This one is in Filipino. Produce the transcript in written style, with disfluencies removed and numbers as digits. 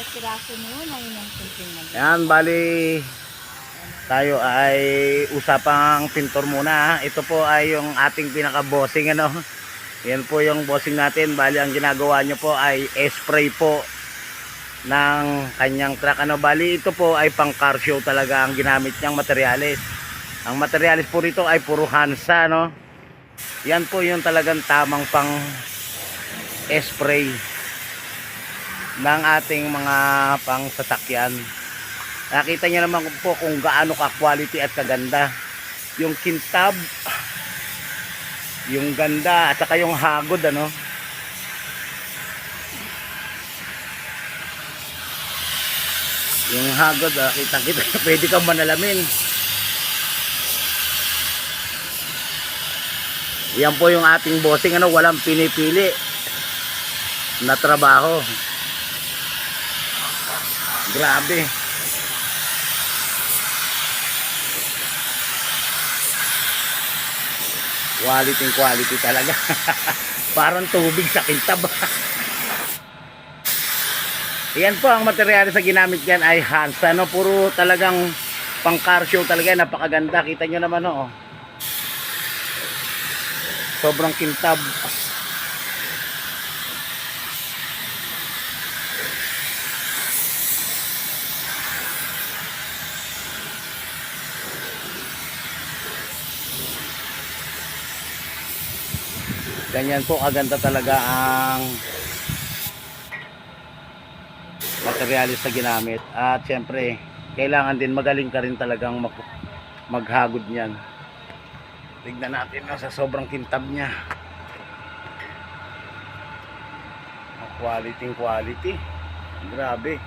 piraso mo yun, ayun ang kunting na. Yan, bali tayo ay usapang pintor muna. Ito po ay yung ating pinaka-bossing ano. Yan po yung bossing natin. Bali ang ginagawa nyo po ay spray po ng kanyang truck ano. Bali ito po ay pang car show talaga ang ginamit niyang materyales. Ang materyales po rito ay puro Hansa no. Yan po yung talagang tamang pang spray ng ating mga pang sasakyan. Nakita niyo naman po kung gaano ka quality at kaganda yung kintab, yung ganda at saka yung hagod ano. Yung hagod kita pwede kang manalamin. Yan po yung ating bossing ano, walang pinipili na trabaho. Grabe. Quality talaga. Parang tubig sa kintab. Yan po ang materyales sa ginamit diyan ay Hansa no, puro talagang pang car show talaga, napakaganda. Kita nyo naman no. Sobrang kintab. Ganyan po kaganda talaga ang materialis na ginamit. At syempre kailangan din magaling ka rin talagang maghagod niyan. Tignan natin sa sobrang kintab niya. Quality. Grabe.